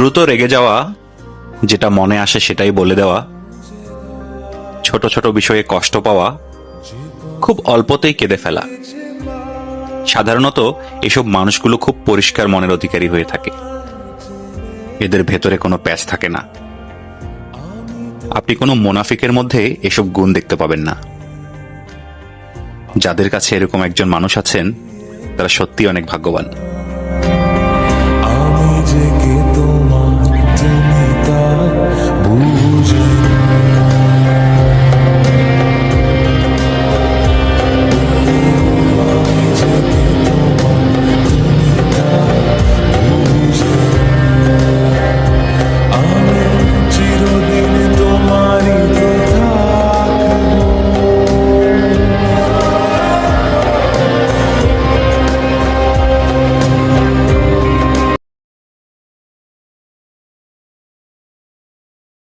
দ্রুত রেগে যাওয়া, যেটা মনে আসে সেটাই বলে দেওয়া, ছোট ছোট বিষয়ে কষ্ট পাওয়া, খুব অল্পতেই কেঁদে ফেলা। সাধারণত এসব মানুষগুলো খুব পরিষ্কার মনের অধিকারী হয়ে থাকে। এদের ভেতরে কোনো প্যাচ থাকে না। আপনি কোনো মুনাফিকের মধ্যে এসব গুণ দেখতে পাবেন না। যাদের কাছে এরকম একজন মানুষ আছেন, তারা সত্যি অনেক ভাগ্যবান।